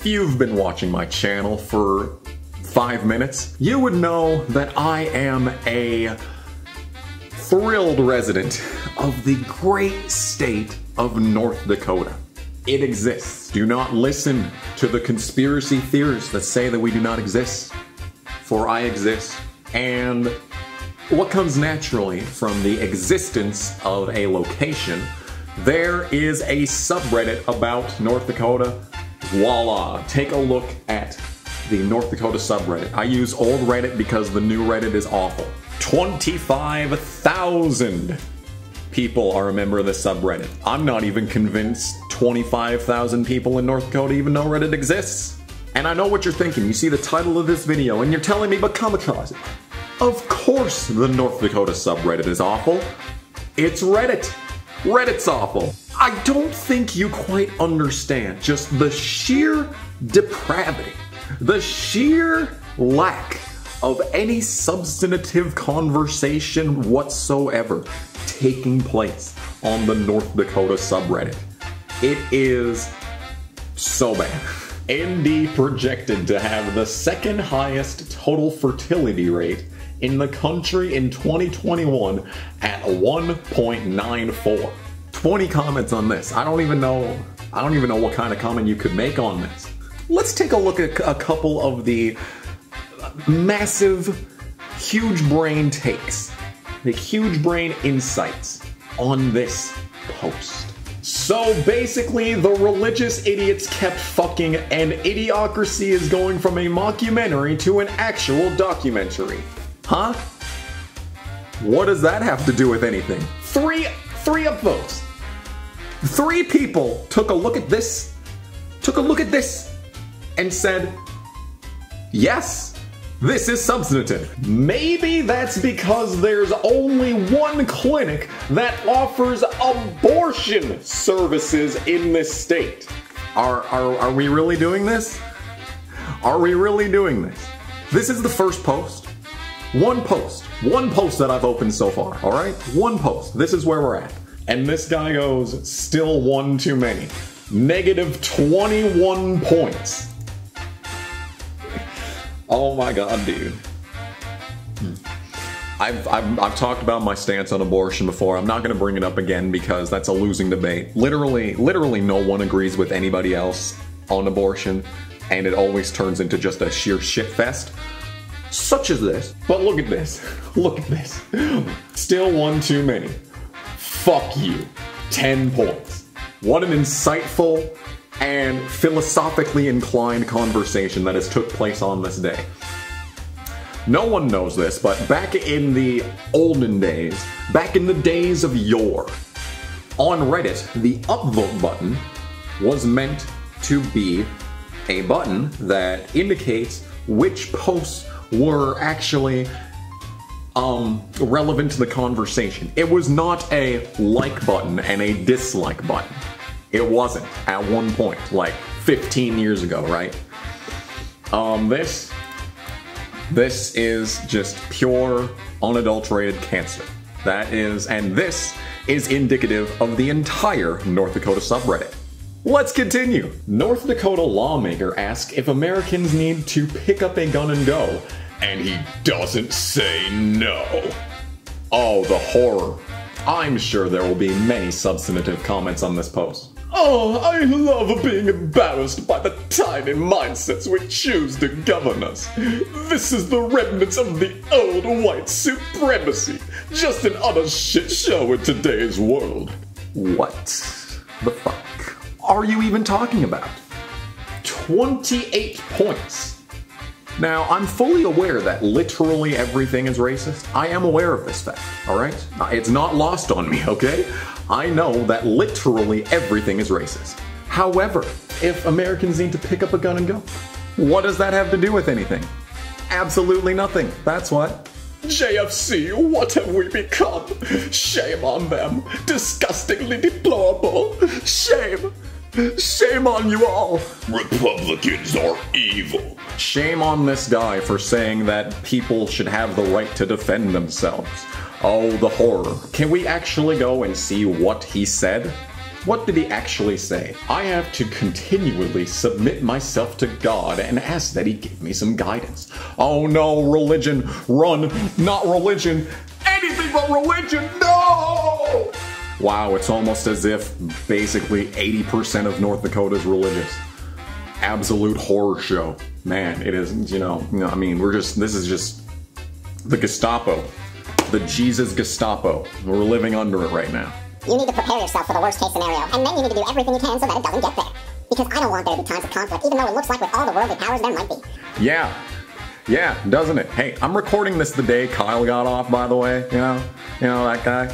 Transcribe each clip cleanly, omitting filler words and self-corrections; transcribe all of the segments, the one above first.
If you've been watching my channel for 5 minutes, you would know that I am a thrilled resident of the great state of North Dakota. It exists. Do not listen to the conspiracy theorists that say that we do not exist, for I exist. And what comes naturally from the existence of a location, there is a subreddit about North Dakota. Voila! Take a look at the North Dakota subreddit. I use old Reddit because the new Reddit is awful. 25,000 people are a member of this subreddit. I'm not even convinced 25,000 people in North Dakota even know Reddit exists. And I know what you're thinking. You see the title of this video and you're telling me, but kamikaze. Of course the North Dakota subreddit is awful. It's Reddit. Reddit's awful. I don't think you quite understand just the sheer depravity, the sheer lack of any substantive conversation whatsoever taking place on the North Dakota subreddit. It is so bad. AMD projected to have the second highest total fertility rate in the country in 2021 at 1.94. 20 comments on this. I don't even know what kind of comment you could make on this. Let's take a look at a couple of the massive, huge brain takes, the huge brain insights on this post. So basically, the religious idiots kept fucking, and Idiocracy is going from a mockumentary to an actual documentary. Huh? What does that have to do with anything? Three upvotes. 3 people took a look at this, and said, yes, this is substantive. Maybe that's because there's only one clinic that offers abortion services in this state. Are we really doing this? Are we really doing this? This is the first post. One post that I've opened so far, alright? One post. This is where we're at. And this guy goes, still one too many. Negative 21 points. Oh my god, dude. I've talked about my stance on abortion before. I'm not gonna bring it up again because that's a losing debate. Literally no one agrees with anybody else on abortion, and it always turns into just a sheer shit fest. Such as this. But look at this. Look at this. Still one too many. Fuck you. 10 points. What an insightful and philosophically inclined conversation that has took place on this day. No one knows this, but back in the olden days, back in the days of yore, on Reddit, the upvote button was meant to be a button that indicates which posts were actually relevant to the conversation. It was not a like button and a dislike button. It wasn't at one point, like 15 years ago, right? This is just pure, unadulterated cancer. And this is indicative of the entire North Dakota subreddit. Let's continue. North Dakota lawmaker asks if Americans need to pick up a gun and go, and he doesn't say no. Oh, the horror. I'm sure there will be many substantive comments on this post. Oh, I love being embarrassed by the tiny mindsets we choose to govern us. This is the remnants of the old white supremacy. Just an utter shit show in today's world. What the fuck are you even talking about? 28 points. Now, I'm fully aware that literally everything is racist. I am aware of this fact, alright? It's not lost on me, okay? I know that literally everything is racist. However, if Americans need to pick up a gun and go, what does that have to do with anything? Absolutely nothing. That's what. JFC, what have we become? Shame on them. Disgustingly deplorable. Shame. Shame on you all! Republicans are evil. Shame on this guy for saying that people should have the right to defend themselves. Oh, the horror. Can we actually go and see what he said? What did he actually say? I have to continually submit myself to God and ask that he give me some guidance. Oh no, religion, run, not religion, anything but religion, no! Wow, it's almost as if basically 80% of North Dakota is religious. Absolute horror show. Man, it is, I mean, this is just the Gestapo. The Jesus Gestapo. We're living under it right now. You need to prepare yourself for the worst case scenario, and then you need to do everything you can so that it doesn't get there. Because I don't want there to be times of conflict, even though it looks like with all the worldly powers there might be. Yeah, doesn't it? Hey, I'm recording this the day Kyle got off, by the way. You know that guy?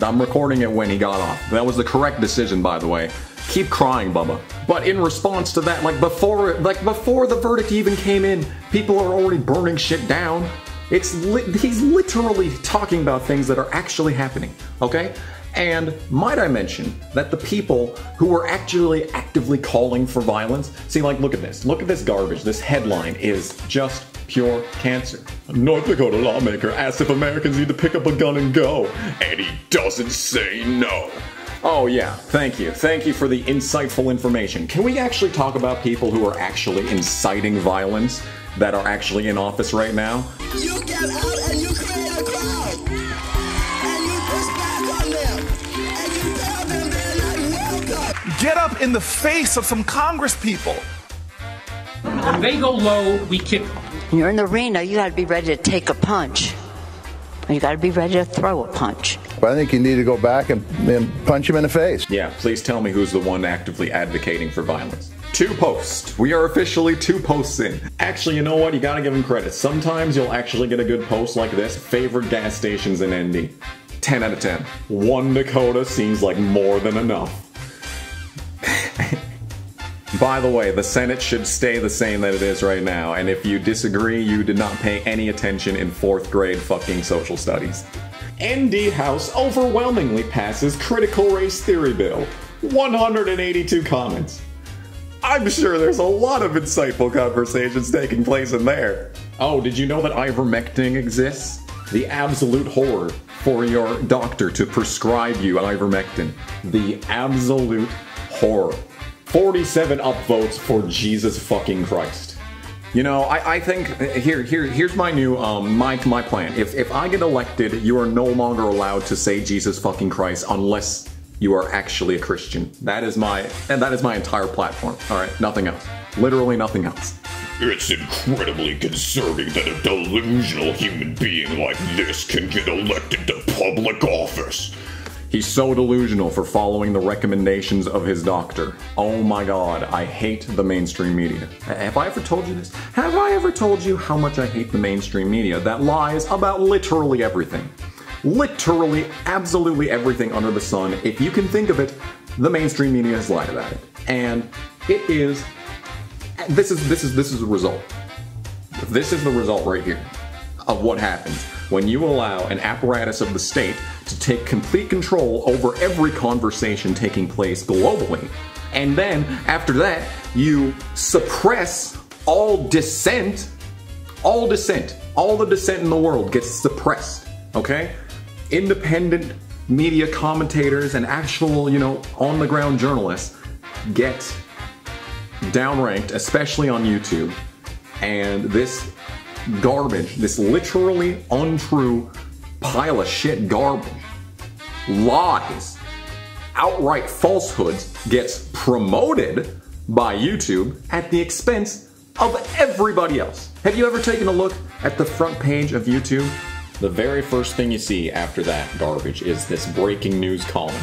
I'm recording it when he got off. That was the correct decision, by the way. Keep crying, Bubba. But in response to that, before the verdict even came in, people are already burning shit down. He's literally talking about things that are actually happening, okay? And might I mention that the people who are actually actively calling for violence, see, look at this garbage. This headline is just pure cancer. North Dakota lawmaker asks if Americans need to pick up a gun and go, and he doesn't say no. Oh yeah, thank you for the insightful information. Can we actually talk about people who are actually inciting violence that are actually in office right now? You get out and you create a crowd, and you push back on them, and you tell them they're not welcome. Get up in the face of some Congress people. When they go low, we kick. When you're in the arena, you got to be ready to take a punch. You got to be ready to throw a punch. I think you need to go back and punch him in the face. Yeah, please tell me who's the one actively advocating for violence. 2 posts. We are officially 2 posts in. Actually, you know what? You gotta give him credit. Sometimes you'll actually get a good post like this. Favorite gas stations in ND. 10 out of 10. 1 Dakota seems like more than enough. By the way, the Senate should stay the same that it is right now, and if you disagree, you did not pay any attention in 4th grade fucking social studies. ND House overwhelmingly passes critical race theory bill. 182 comments. I'm sure there's a lot of insightful conversations taking place in there. Oh, did you know that ivermectin exists? The absolute horror for your doctor to prescribe you ivermectin. The absolute horror. 47 upvotes for Jesus fucking Christ. You know, I think, here's my new, my plan. If I get elected, you are no longer allowed to say Jesus fucking Christ unless you are actually a Christian. That is my entire platform. Alright, nothing else. Literally nothing else. It's incredibly concerning that a delusional human being like this can get elected to public office. He's so delusional for following the recommendations of his doctor. Oh my god, I hate the mainstream media. Have I ever told you this? Have I ever told you how much I hate the mainstream media that lies about literally everything? Literally, absolutely everything under the sun. If you can think of it, the mainstream media has lied about it. And it is... This is the result. This is the result right here of what happens when you allow an apparatus of the state to take complete control over every conversation taking place globally. And then, after that, you suppress all dissent. All dissent. All the dissent in the world gets suppressed. Okay? Independent media commentators and actual, on-the-ground journalists get downranked, especially on YouTube. And this garbage, this literally untrue pile of shit garbage, lies, outright falsehoods, gets promoted by YouTube at the expense of everybody else. Have you ever taken a look at the front page of YouTube? The very first thing you see after that garbage is this breaking news column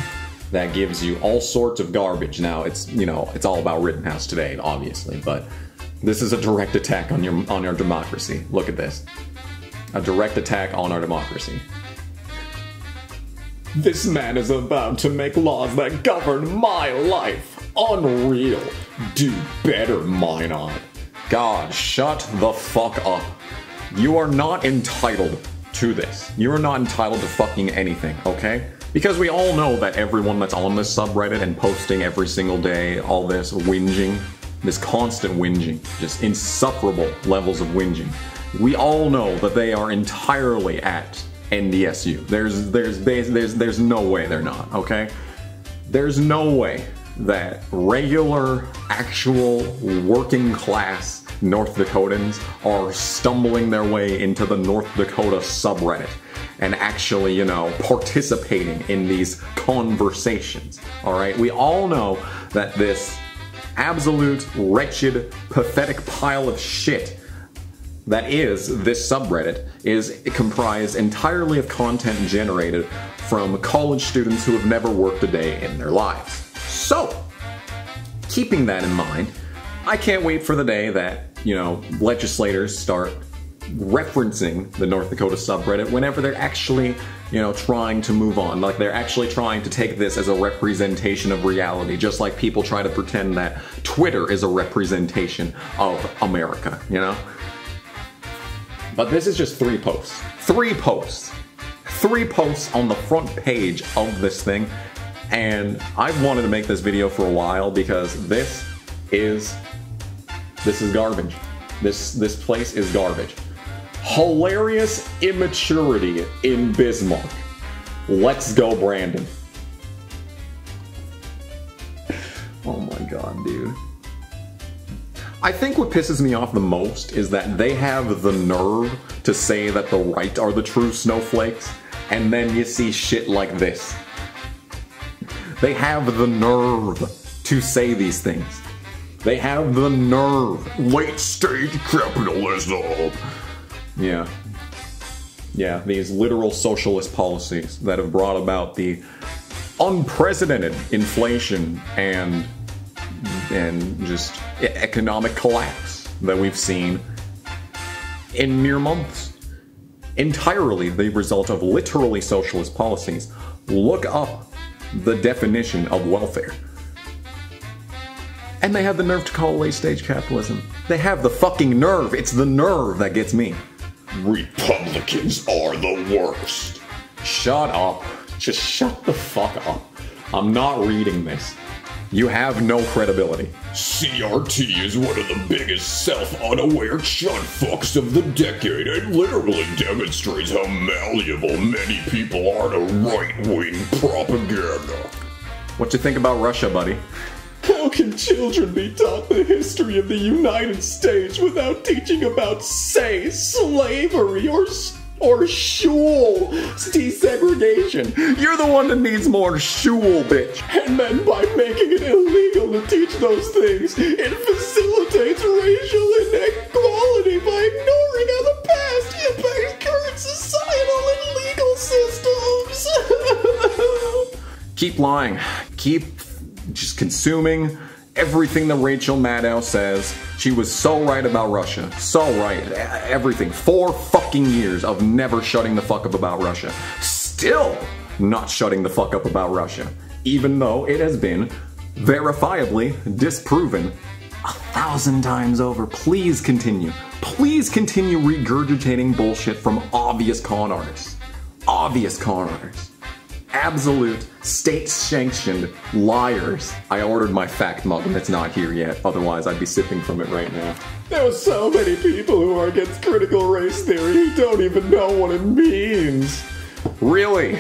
that gives you all sorts of garbage. Now, it's all about Rittenhouse today, obviously, but this is a direct attack on our democracy. Look at this. A direct attack on our democracy. This man is about to make laws that govern my life. Unreal. Do better, Minot. God, shut the fuck up. You are not entitled to this. You are not entitled to fucking anything, okay? Because we all know that everyone that's on this subreddit and posting every single day all this whinging, this constant whinging, just insufferable levels of whinging, we all know that they are entirely at NDSU. There's no way they're not, okay? There's no way that regular, actual, working class North Dakotans are stumbling their way into the North Dakota subreddit and actually, you know, participating in these conversations, alright? We all know that this absolute, wretched, pathetic pile of shit that is this subreddit is comprised entirely of content generated from college students who have never worked a day in their lives. So, keeping that in mind, I can't wait for the day that, you know, legislators start referencing the North Dakota subreddit whenever they're actually, you know, trying to move on. Like, they're actually trying to take this as a representation of reality, just like people try to pretend that Twitter is a representation of America, you know? But this is just 3 posts. 3 posts. 3 posts on the front page of this thing, and I've wanted to make this video for a while because this is garbage. This place is garbage. Hilarious immaturity in Bismarck. Let's go, Brandon. Oh my god, dude. I think what pisses me off the most is that they have the nerve to say that the right are the true snowflakes, and then you see shit like this. They have the nerve to say these things. They have the nerve. Late stage capitalism. Yeah. Yeah, these literal socialist policies that have brought about the unprecedented inflation and just economic collapse that we've seen in mere months. Entirely the result of literally socialist policies. Look up the definition of welfare. And they have the nerve to call it late-stage capitalism. They have the fucking nerve. It's the nerve that gets me. Republicans are the worst. Shut up. Just shut the fuck up. I'm not reading this. You have no credibility. CRT is one of the biggest self-unaware chuntfucks of the decade and literally demonstrates how malleable many people are to right-wing propaganda. What you think about Russia, buddy? How can children be taught the history of the United States without teaching about, say, slavery or shul desegregation? You're the one that needs more shul, bitch. And then by making it illegal to teach those things, it facilitates racial inequality by ignoring how the past impacts current societal and legal systems. Keep lying. Keep just consuming everything that Rachel Maddow says. She was so right about Russia. So right. Everything. 4 fucking years of never shutting the fuck up about Russia. Still not shutting the fuck up about Russia. Even though it has been verifiably disproven 1,000 times over. Please continue. Please continue regurgitating bullshit from obvious con artists. Obvious con artists. Absolute, state-sanctioned liars. I ordered my fact mug and it's not here yet, otherwise I'd be sipping from it right now. There are so many people who are against critical race theory who don't even know what it means. Really?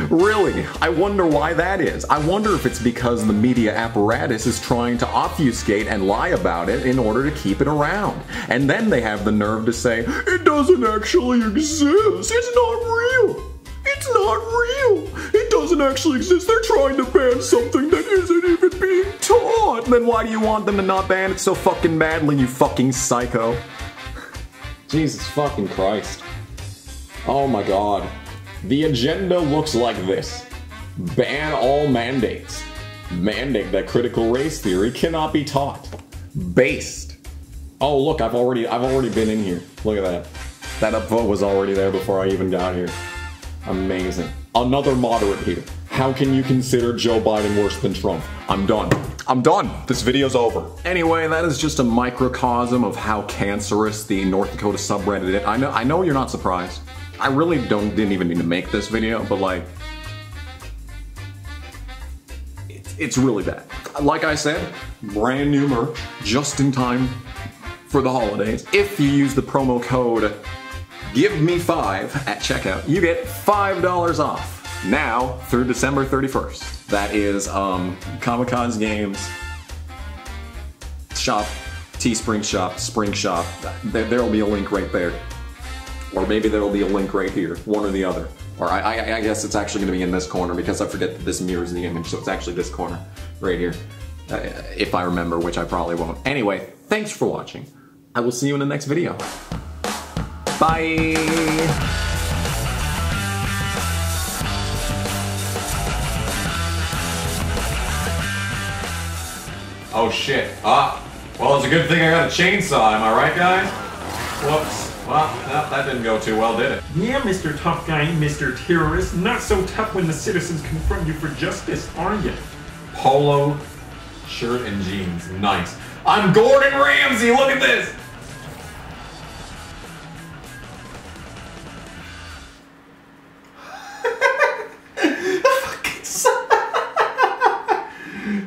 Really? I wonder why that is. I wonder if it's because the media apparatus is trying to obfuscate and lie about it in order to keep it around. And then they have the nerve to say, it doesn't actually exist, it's not real. It's not real! It doesn't actually exist. They're trying to ban something that isn't even being taught! Then why do you want them to not ban it so fucking badly, you fucking psycho? Jesus fucking Christ. Oh my god. The agenda looks like this. Ban all mandates. Mandate that critical race theory cannot be taught. Based. Oh look, I've already been in here. Look at that. That upvote was already there before I even got here. Amazing. Another moderate here. How can you consider Joe Biden worse than Trump? I'm done. I'm done. This video's over. Anyway, that is just a microcosm of how cancerous the North Dakota subreddit is. I know you're not surprised. I really didn't even need to make this video, but like, it's really bad. Like I said, brand new merch, just in time for the holidays. If you use the promo code GIVEME5 at checkout, you get $5 off now through December 31st. That is Kamikaze Games shop, Teespring shop, Spring shop. There'll be a link right there. Or maybe there'll be a link right here, one or the other. Or I guess it's actually going to be in this corner because I forget that this mirrors the image, so it's actually this corner right here. If I remember, which I probably won't. Anyway, thanks for watching. I will see you in the next video. Bye! Oh shit. Well, it's a good thing I got a chainsaw, am I right, guys? Whoops. Well, no, that didn't go too well, did it? Yeah, Mr. Tough Guy, Mr. Terrorist. Not so tough when the citizens confront you for justice, are you? Polo shirt and jeans. Nice. I'm Gordon Ramsay, look at this!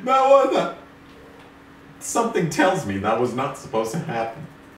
That was something tells me that was not supposed to happen.